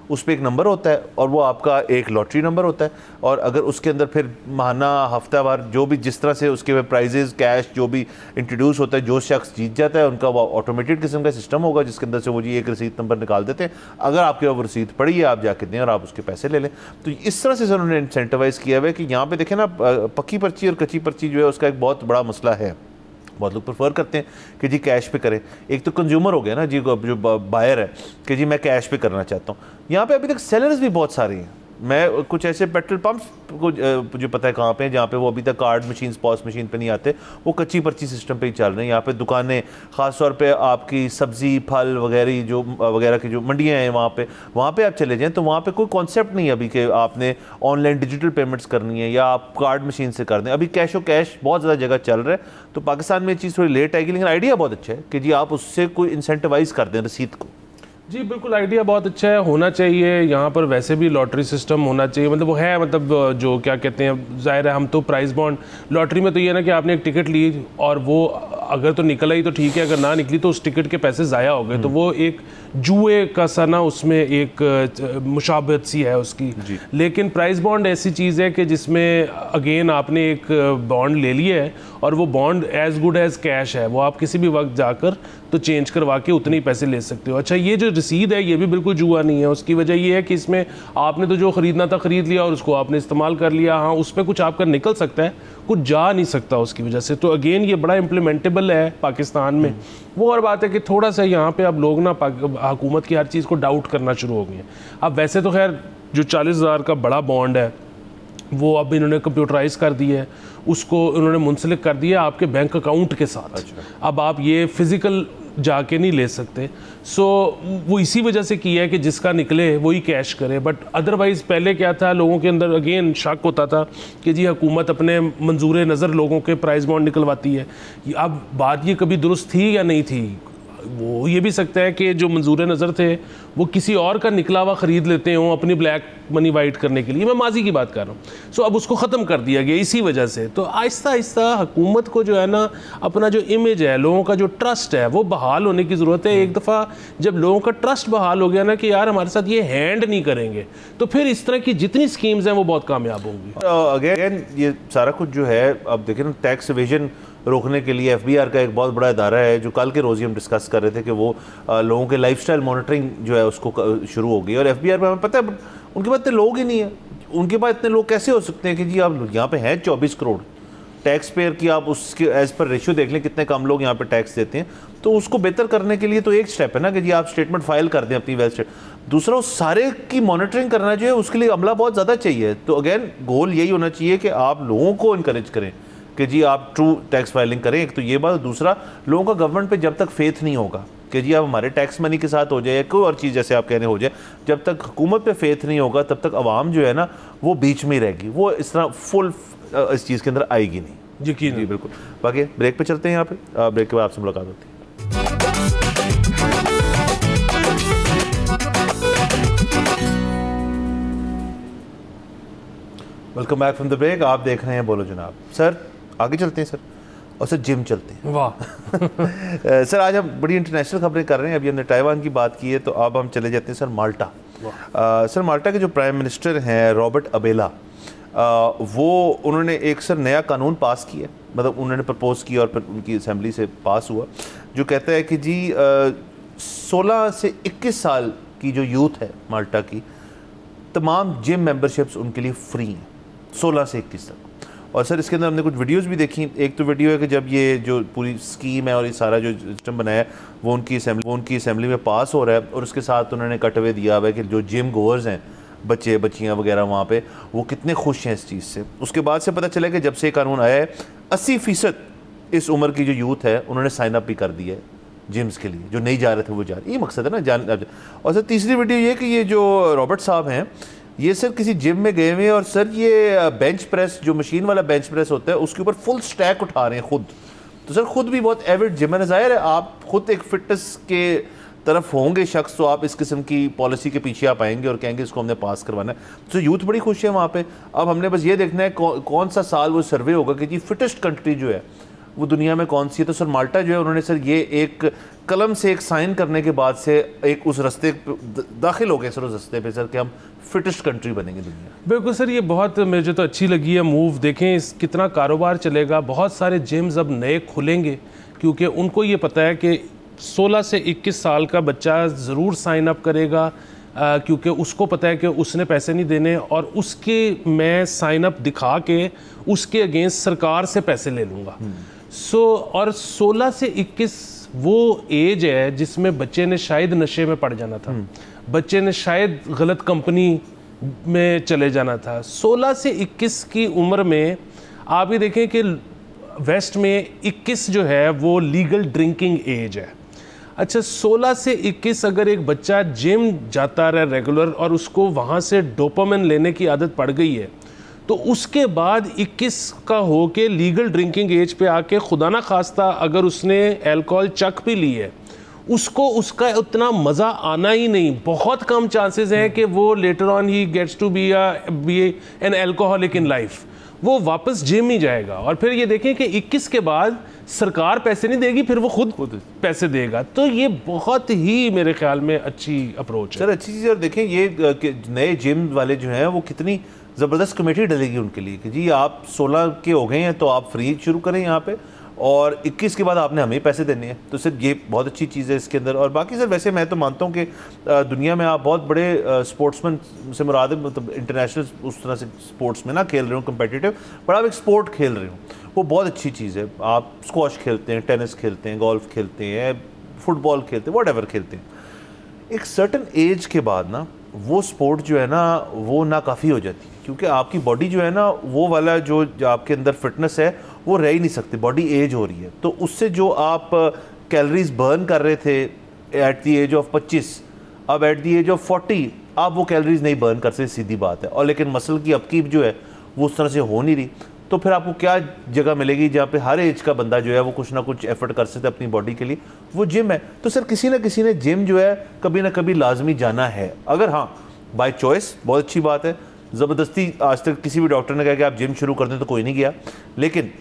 उस पर एक नंबर होता है और वो आपका एक लॉटरी नंबर होता है, और अगर उसके अंदर फिर माहाना, हफ्तावार जो भी जिस तरह से उसके प्राइजेज, कैश जो भी इंट्रोड्यूस होता है, जो शख्स जीत जाता है उनका वो ऑटोमेटेड किस्म का सिस्टम होगा जिसके अंदर से वो जी एक रसीद नंबर निकाल देते हैं। अगर आपके वो रसीद पड़ी है आप जाके दें और आप उसके पैसे ले लें। तो इस तरह से सर उन्होंने इंसेंटिवाइज़ किया हुआ है कि यहाँ पे देखें ना, पक्की पर्ची और कच्ची पर्ची जो है उसका एक बहुत बड़ा मसला है। बहुत लोग प्रेफर करते हैं कि जी कैश पे करें। एक तो कंज्यूमर हो गया ना जी, जो बायर है कि जी मैं कैश पे करना चाहता हूँ। यहाँ पे अभी तक सेलर्स भी बहुत सारे हैं। मैं कुछ ऐसे पेट्रोल पंप्स को मुझे पता है कहाँ पे हैं जहाँ पे वो अभी तक कार्ड मशीन, पॉस मशीन पे नहीं आते, वो कच्ची पर्ची सिस्टम पे ही चल रहे हैं। यहाँ पे दुकानें, ख़ास तौर पे आपकी सब्ज़ी, फल वगैरह की जो मंडियाँ हैं वहाँ पे आप चले जाएँ तो वहाँ पे कोई कॉन्सेप्ट नहीं है अभी कि आपने ऑनलाइन डिजिटल पेमेंट्स करनी है या आप कार्ड मशीन से कर दें। अभी कैश बहुत ज़्यादा जगह चल रहा है। तो पाकिस्तान में ये चीज़ थोड़ी लेट आएगी, लेकिन आइडिया बहुत अच्छा है कि जी आप उससे कोई इंसेंटिवाइज़ कर दें रसीद को। जी बिल्कुल, आइडिया बहुत अच्छा है, होना चाहिए। यहाँ पर वैसे भी लॉटरी सिस्टम होना चाहिए, मतलब वो है, मतलब जो क्या कहते हैं, जाहिर है हम तो प्राइस बॉन्ड लॉटरी में तो ये है ना कि आपने एक टिकट ली और वो अगर तो निकल आई तो ठीक है, अगर ना निकली तो उस टिकट के पैसे ज़ाया हो गए। तो वो एक जुए का सा ना, उसमें एक मुशाबहत सी है उसकी। लेकिन प्राइस बॉन्ड ऐसी चीज़ है कि जिसमें अगेन आपने एक बॉन्ड ले लिया है और वो bond as good as cash है, वो आप किसी भी वक्त जाकर तो चेंज करवा के उतने ही पैसे ले सकते हो। अच्छा, ये जो रसीद है ये भी बिल्कुल जुआ नहीं है। उसकी वजह ये है कि इसमें आपने तो जो ख़रीदना था ख़रीद लिया और उसको आपने इस्तेमाल कर लिया। हाँ, उसमें कुछ आपका निकल सकता है, कुछ जा नहीं सकता उसकी वजह से। तो अगेन ये बड़ा इम्प्लीमेंटेबल है पाकिस्तान में। वो और बात है कि थोड़ा सा यहाँ पे अब लोग ना हुकूमत की हर चीज़ को डाउट करना शुरू हो गए हैं। अब वैसे तो खैर जो 40,000 का बड़ा बॉन्ड है वो अब इन्होंने कंप्यूटराइज कर दिया है, उसको उन्होंने मुंसलिक कर दिया आपके बैंक अकाउंट के साथ। अच्छा। अब आप ये फिज़िकल जाके नहीं ले सकते। सो वो इसी वजह से किया है कि जिसका निकले वही कैश करे। बट अदरवाइज़ पहले क्या था, लोगों के अंदर अगेन शक होता था कि जी हुकूमत अपने मंजूर नज़र लोगों के प्राइस बॉन्ड निकलवाती है। अब बात ये कभी दुरुस्त थी या नहीं थी, वो ये भी सकता है कि जो मंजूर नज़र थे वो किसी और का निकला हुआ ख़रीद लेते हों अपनी ब्लैक मनी वाइट करने के लिए। मैं माजी की बात कर रहा हूँ। सो अब उसको ख़त्म कर दिया गया इसी वजह से। तो आहिस्ता आहिस्ता हुकूमत को जो है ना, अपना जो इमेज है, लोगों का जो ट्रस्ट है, वो बहाल होने की ज़रूरत है। एक दफ़ा जब लोगों का ट्रस्ट बहाल हो गया ना कि यार हमारे साथ ये हैंड नहीं करेंगे, तो फिर इस तरह की जितनी स्कीम्स हैं वो बहुत कामयाब होंगी। अगेन ये सारा कुछ जो है, अब देखें ना, टैक्स इवेजन रोकने के लिए FBR का एक बहुत बड़ा इदारा है जो कल के रोज़ ही हम डिस्कस कर रहे थे कि वो लोगों के लाइफस्टाइल मॉनिटरिंग जो है उसको शुरू हो गई। और FBR पे हमें पता है उनके पास इतने लोग ही नहीं है। उनके पास इतने लोग कैसे हो सकते हैं कि जी आप यहाँ पे हैं 24 करोड़ टैक्स पेयर की, आप उसके एज पर रेशियो देख लें कितने कम लोग यहाँ पे टैक्स देते हैं। तो उसको बेहतर करने के लिए तो एक स्टेप है ना कि जी आप स्टेटमेंट फाइल कर दें अपनी वेल स्टेट। दूसरा, उस सारे की मॉनिटरिंग करना जो है उसके लिए अमला बहुत ज़्यादा चाहिए। तो अगेन गोल यही होना चाहिए कि आप लोगों को इनकरेज करें कि जी आप ट्रू टैक्स फाइलिंग करें। एक तो ये बात। दूसरा, लोगों का गवर्नमेंट पे जब तक फेथ नहीं होगा कि जी आप हमारे टैक्स मनी के साथ हो जाए या कोई और चीज़ जैसे आप कहने हो जाए, जब तक हुकूमत पे फेथ नहीं होगा तब तक आवाम जो है ना वो बीच में ही रहेगी, वो इस तरह फुल इस चीज़ के अंदर आएगी नहीं। यकीन जी बिल्कुल। बाकी ब्रेक पे चलते हैं। यहाँ पे ब्रेक के बाद आपसे मुलाकात होती है। Welcome back from the break. आप देख रहे हैं बोलो जनाब। सर आगे चलते हैं सर, और सर जिम चलते हैं। वाह सर आज हम बड़ी इंटरनेशनल खबरें कर रहे हैं। अभी हमने ताइवान की बात की है, तो अब हम चले जाते हैं सर माल्टा। सर माल्टा के जो प्राइम मिनिस्टर हैं रॉबर्ट अबेला, वो उन्होंने एक सर नया कानून पास किया, मतलब उन्होंने प्रपोज किया और फिर उनकी असेंबली से पास हुआ, जो कहता है कि जी 16 से 21 साल की जो यूथ है माल्टा की, तमाम जिम मेंबरशिप्स उनके लिए फ्री हैं 16 से 21 तक। और सर इसके अंदर हमने कुछ वीडियोस भी देखी। एक तो वीडियो है कि जब ये जो पूरी स्कीम है और ये सारा जो सिस्टम बनाया है वो उनकी असेंबली में पास हो रहा है, और उसके साथ उन्होंने कटवे दिया हुआ है कि जो जिम गोअर्स हैं, बच्चे बच्चियाँ वगैरह वहाँ पे, वो कितने खुश हैं इस चीज़ से। उसके बाद से पता चला कि जब से कानून आया है 80% इस उम्र की जो यूथ है उन्होंने साइन अप भी कर दिया है जिम्स के लिए, जो नहीं जा रहे थे वो जा रहे। ये मकसद है ना जान। और सर तीसरी वीडियो ये कि ये जो रॉबर्ट साहब हैं ये सर किसी जिम में गए हुए हैं, और सर ये बेंच प्रेस, जो मशीन वाला बेंच प्रेस होता है, उसके ऊपर फुल स्टैक उठा रहे हैं खुद। तो सर खुद भी बहुत एविड जिमर है, ज़ाहिर है आप खुद एक फिटनेस के तरफ होंगे शख्स, तो आप इस किस्म की पॉलिसी के पीछे आप आएंगे और कहेंगे इसको हमने पास करवाना है। तो यूथ बड़ी खुश है वहाँ पे। अब हमने बस ये देखना है कौन सा साल वो सर्वे होगा कि जी फिटेस्ट कंट्री जो है वो दुनिया में कौन सी है। तो सर माल्टा जो है उन्होंने सर ये एक कलम से एक साइन करने के बाद से एक उस रास्ते दाखिल हो गए सर, उस रास्ते पे सर कि हम फिटेस्ट कंट्री बनेंगे दुनिया। बिल्कुल सर, ये बहुत मुझे तो अच्छी लगी है मूव। देखें इस कितना कारोबार चलेगा, बहुत सारे जिम्स अब नए खुलेंगे क्योंकि उनको ये पता है कि 16 से 21 साल का बच्चा ज़रूर साइन अप करेगा, क्योंकि उसको पता है कि उसने पैसे नहीं देने और उसके मैं साइन अप दिखा के उसके अगेंस्ट सरकार से पैसे ले लूँगा। और 16 से 21 वो एज है जिसमें बच्चे ने शायद नशे में पड़ जाना था, बच्चे ने शायद गलत कंपनी में चले जाना था। 16 से 21 की उम्र में आप ये देखें कि वेस्ट में 21 जो है वो लीगल ड्रिंकिंग एज है। अच्छा, 16 से 21 अगर एक बच्चा जिम जाता रहा रेगुलर और उसको वहाँ से डोपामिन लेने की आदत पड़ गई है, तो उसके बाद 21 का हो के लीगल ड्रिंकिंग एज पे आके खुदा ना खास्ता अगर उसने अल्कोहल चख भी ली है, उसको उसका उतना मज़ा आना ही नहीं। बहुत कम चांसेस हैं कि वो लेटर ऑन ही gets to be an alcoholic in life, वो वापस जिम ही जाएगा। और फिर ये देखें कि 21 के बाद सरकार पैसे नहीं देगी, फिर वो खुद पैसे देगा। तो ये बहुत ही मेरे ख्याल में अच्छी अप्रोच है सर, अच्छी चीज़। और देखें ये नए जिम वाले जो हैं वो कितनी ज़बरदस्त कमेटी डलेगी उनके लिए कि जी आप 16 के हो गए हैं तो आप फ्री शुरू करें यहाँ पे, और 21 के बाद आपने हमें पैसे देने हैं। तो सर ये बहुत अच्छी चीज़ है इसके अंदर। और बाकी सर वैसे मैं तो मानता हूँ कि दुनिया में आप बहुत बड़े स्पोर्ट्समैन से मुराद है, मतलब इंटरनेशनल उस तरह से स्पोर्ट्स में ना खेल रहे हो कम्पिटिटिव, पर आप एक स्पोर्ट खेल रहे हो, वो बहुत अच्छी चीज़ है। आप स्क्वॉश खेलते हैं, टेनिस खेलते हैं, गोल्फ खेलते हैं, फुटबॉल खेलते हैं, व्हाटएवर खेलते हैं, एक सर्टन एज के बाद ना वो स्पोर्ट जो है ना वो नाकाफ़ी हो जाती है, क्योंकि आपकी बॉडी जो है ना वो वाला जो आपके अंदर फिटनेस है वो रह ही नहीं सकती, बॉडी एज हो रही है। तो उससे जो आप कैलोरीज बर्न कर रहे थे एट द एज ऑफ 25, अब एट द एज ऑफ 40 आप वो कैलोरीज नहीं बर्न कर सकते, सीधी बात है। और लेकिन मसल की अपकीप जो है वो उस तरह से हो नहीं रही, तो फिर आपको क्या जगह मिलेगी जहाँ पे हर एज का बंदा जो है वो कुछ ना कुछ एफर्ट कर सकता है अपनी बॉडी के लिए, वो जिम है। तो सर किसी ना किसी ने जिम जो है कभी ना कभी लाजमी जाना है, अगर हाँ बाय चॉइस बहुत अच्छी बात है। ज़बरदस्ती आज तक किसी भी डॉक्टर ने कहा कि आप जिम शुरू कर दें तो कोई नहीं गया, लेकिन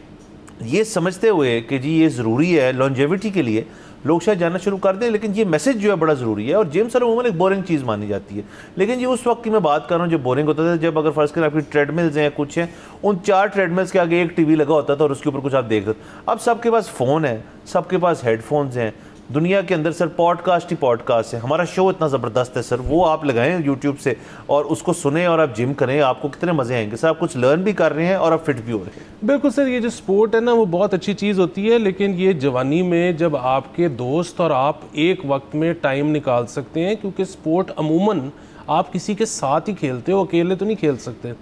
ये समझते हुए कि जी ये ज़रूरी है लॉन्जेविटी के लिए, लोग शायद जाना शुरू कर दें। लेकिन ये मैसेज जो है बड़ा ज़रूरी है। और जिम सर उमूमन एक बोरिंग चीज़ मानी जाती है, लेकिन ये उस वक्त की मैं बात कर रहा हूँ जब बोरिंग होता था, जब अगर फ़र्ज़ करें आपकी ट्रेडमिल्स हैं कुछ हैं, उन 4 ट्रेडमिल्स के आगे एक टीवी लगा होता था और उसके ऊपर कुछ आप देख रहे थे। अब सबके पास फ़ोन है, सबके पास हेडफोन्स हैं, दुनिया के अंदर सर पॉडकास्ट ही पॉडकास्ट है। हमारा शो इतना ज़बरदस्त है सर, वो आप लगाएं यूट्यूब से और उसको सुने और आप जिम करें, आपको कितने मज़े आएंगे सर। आप कुछ लर्न भी कर रहे हैं और आप फिट भी हो रहे हैं। बिल्कुल सर, ये जो स्पोर्ट है ना वो बहुत अच्छी चीज़ होती है, लेकिन ये जवानी में जब आपके दोस्त और आप एक वक्त में टाइम निकाल सकते हैं, क्योंकि स्पोर्ट अमूमन आप किसी के साथ ही खेलते हो, अकेले तो नहीं खेल सकते।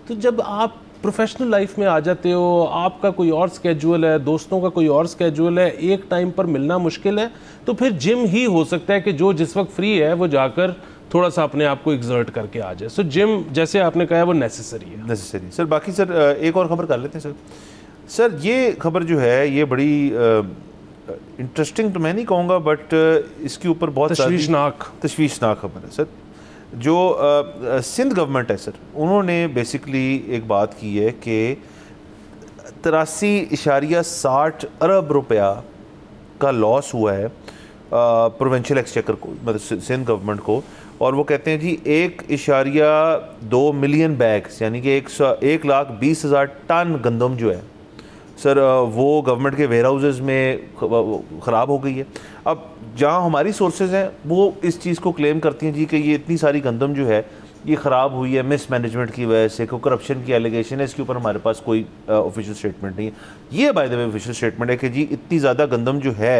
तो जब आप प्रोफेशनल लाइफ में आ जाते हो, आपका कोई और स्केड्यूल है, दोस्तों का कोई और स्केड्यूल है, एक टाइम पर मिलना मुश्किल है, तो फिर जिम ही हो सकता है कि जो जिस वक्त फ्री है वो जाकर थोड़ा सा अपने आप को एग्जर्ट करके आ जाए। सो जिम जैसे आपने कहा वो नेसेसरी है। सर बाकी सर एक और ख़बर कर लेते हैं सर ये खबर जो है ये बड़ी इंटरेस्टिंग तो मैं नहीं कहूँगा, बट इसके ऊपर बहुत तशवीशनाक खबर है सर। जो सिंध गवर्नमेंट है सर, उन्होंने बेसिकली एक बात की है कि 83.60 अरब रुपया का लॉस हुआ है प्रोविंशियल एक्सचेकर को, मतलब सिंध गवर्नमेंट को। और वो कहते हैं जी 1.2 मिलियन बैग्स यानी कि 1,20,000 टन गंदम जो है सर वो गवर्नमेंट के वेयर हाउसेज़ में ख़राब हो गई है। अब जहाँ हमारी सोर्सेज हैं वो इस चीज़ को क्लेम करती हैं जी कि ये इतनी सारी गंदम जो है ये ख़राब हुई है मिस मैनेजमेंट की वजह से, कोई करप्शन की एलिगेशन है, इसके ऊपर हमारे पास कोई ऑफिशियल स्टेटमेंट नहीं है। ये by the way official statement है कि जी इतनी ज़्यादा गंदम जो है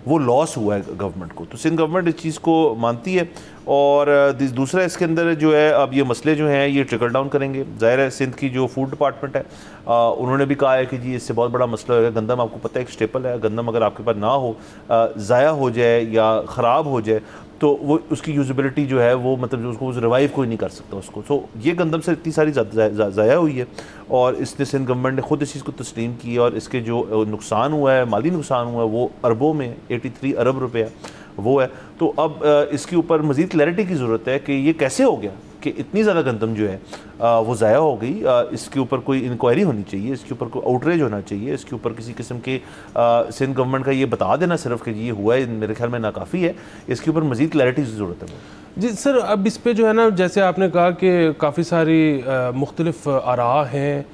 वो लॉस हुआ है गवर्नमेंट को, तो सिंध गवर्नमेंट इस चीज़ को मानती है। और दूसरा इसके अंदर जो है अब ये मसले जो हैं ये ट्रिकल डाउन करेंगे। ज़ाहिर है सिंध की जो फूड डिपार्टमेंट है उन्होंने भी कहा है कि जी इससे बहुत बड़ा मसला होगा। गंदम आपको पता है एक स्टेपल है, गंदम अगर आपके पास ना हो, ज़ाया हो जाए या ख़राब हो जाए तो वो उसकी यूज़बिलिटी जो है वो मतलब जो उसको रिवाइव कोई नहीं कर सकता उसको। सो ये गंदम से इतनी सारी ज़ाया हुई है और इसने सिंध गवर्नमेंट ने खुद इस चीज़ को तस्लीम की और इसके जो नुकसान हुआ है, माली नुकसान हुआ है वो अरबों में 83 अरब रुपया वो है। तो अब इसके ऊपर मज़ीद क्लैरिटी की ज़रूरत है कि ये कैसे हो गया कि इतनी ज़्यादा गंदम जो है वो ज़ाया हो गई। इसके ऊपर कोई इंक्वायरी होनी चाहिए, इसके ऊपर कोई आउटरीच होना चाहिए, इसके ऊपर किसी किस्म के सिंध गवर्नमेंट का ये बता देना सिर्फ कि ये हुआ है मेरे ख्याल में नाकाफ़ी है, इसके ऊपर मज़ीद क्लैरिटी की ज़रूरत है। जी सर, अब इस पे जो है ना, जैसे आपने कहा कि काफ़ी सारी मुख्तलिफ आरा हैं,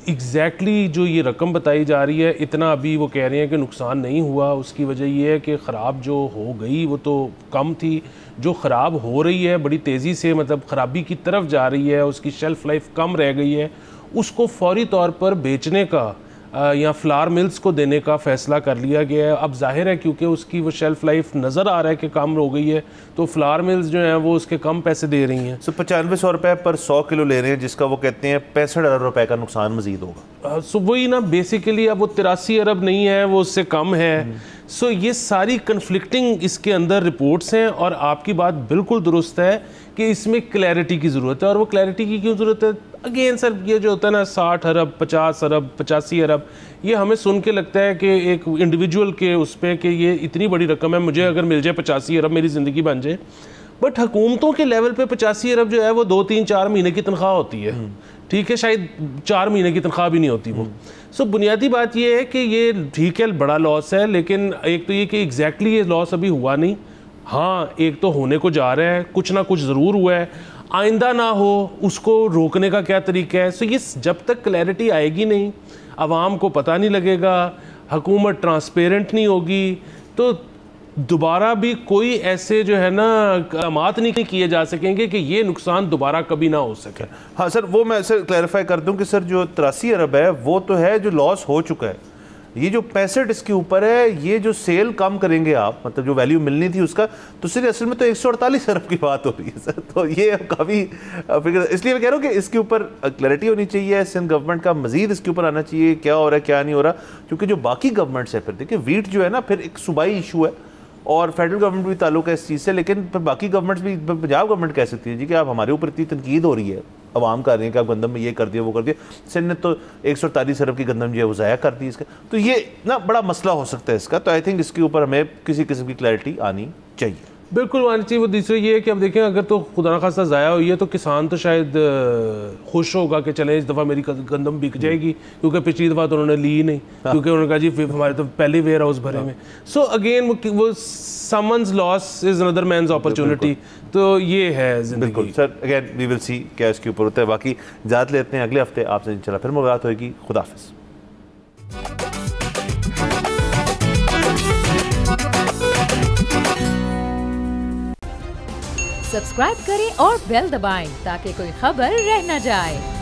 एग्जैक्टली जो ये रकम बताई जा रही है इतना अभी वो कह रहे हैं कि नुकसान नहीं हुआ। उसकी वजह ये है कि ख़राब जो हो गई वो तो कम थी, जो ख़राब हो रही है बड़ी तेज़ी से मतलब ख़राबी की तरफ जा रही है, उसकी शेल्फ़ लाइफ कम रह गई है, उसको फौरी तौर पर बेचने का या फ्लावर मिल्स को देने का फ़ैसला कर लिया गया है। अब जाहिर है क्योंकि उसकी वो शेल्फ़ लाइफ नज़र आ रहा है कि कम हो गई है, तो फ्लावर मिल्स जो हैं वो उसके कम पैसे दे रही हैं। सो 9500 रुपये पर 100 किलो ले रहे हैं, जिसका वो कहते हैं 65 अरब रुपये का नुकसान मजीद होगा। सो वही ना, बेसिकली अब वो 83 अरब नहीं है, वो उससे कम है। सो ये सारी कन्फ्लिक्टिंग इसके अंदर रिपोर्ट्स हैं और आपकी बात बिल्कुल दुरुस्त है कि इसमें क्लैरिटी की ज़रूरत है। और वो क्लैरिटी की क्यों ज़रूरत है? अगेन सर, ये जो होता है ना 60 अरब 50 अरब 85 अरब, ये हमें सुन के लगता है कि एक इंडिविजुअल के उस पर कि ये इतनी बड़ी रकम है, मुझे अगर मिल जाए 85 अरब मेरी ज़िंदगी बन जाए। बट हुकूमतों के लेवल पे 85 अरब जो है वो 2-3-4 महीने की तनख्वाह होती है, ठीक है, शायद 4 महीने की तनख्वाह भी नहीं होती वो। सो बुनियादी बात ये है कि ये ठीक है बड़ा लॉस है, लेकिन एक तो ये कि एग्जैक्टली ये लॉस अभी हुआ नहीं, हाँ एक तो होने को जा रहा है, कुछ ना कुछ ज़रूर हुआ है, आइंदा ना हो उसको रोकने का क्या तरीका है। सो ये जब तक क्लैरिटी आएगी नहीं, आवाम को पता नहीं लगेगा, हुकूमत ट्रांसपेरेंट नहीं होगी, तो दोबारा भी कोई ऐसे जो है ना इक़दामात नहीं किए जा सकेंगे कि ये नुकसान दोबारा कभी ना हो सके। हाँ सर, वो मैं सर क्लैरिफाई कर दूं कि सर जो 83 अरब है वो तो है जो लॉस हो चुका है। ये जो 65 इसके ऊपर है, ये जो सेल कम करेंगे आप, मतलब जो वैल्यू मिलनी थी उसका, तो सिर्फ असल में तो 148 अरब की बात हो रही है सर। तो ये काफ़ी फिक्र, इसलिए मैं कह रहा हूँ कि इसके ऊपर क्लैरिटी होनी चाहिए, सिंध गवर्नमेंट का मजीद इसके ऊपर आना चाहिए क्या हो रहा है क्या नहीं हो रहा, क्योंकि जो बाकी गवर्नमेंट्स है, फिर देखिए वीट जो है ना फिर एक सूबाई इशू है और फेडरल गवर्नमेंट भी ताल्लुक है इस चीज़ से, लेकिन फिर बाकी गवर्नमेंट्स भी, पंजाब गवर्नमेंट कह सकती है जी कि आप हमारे ऊपर इतनी तनकीद हो रही है, अवाम कर रहे हैं कि आप गंदम में ये कर दिया वो कर दिया, सिंध ने तो 148 अरब की गंदम जो है वो ज़ाया कर दी इसका, तो ये ना बड़ा मसला हो सकता है इसका। तो आई थिंक इसके ऊपर हमें किसी किस्म की क्लैरिटी आनी चाहिए। बिल्कुल आनी चाहिए। वो दूसरी ये है कि अब देखें, अगर तो खुदा न खास्ता ज़ाया हुई है तो किसान तो शायद खुश होगा कि चले इस दफ़ा मेरी गंदम बिक जाएगी, क्योंकि पिछली दफ़ा तो उन्होंने ली नहीं, क्योंकि उन्होंने कहा जी हमारे तो पहले वेयर हाउस भरे में। सो अगेन वो someone's loss is another man's opportunity, तो ये है ज़िंदगी। बिल्कुल sir, again we will see क्या इसके ऊपर होता है। बाकी इजाज़त लेते हैं, अगले हफ्ते आपसे इंशाल्लाह फिर मुलाकात होगी। खुदा हाफ़िज़। सब्सक्राइब करें और बेल दबाएं ताकि कोई खबर रह न जाए।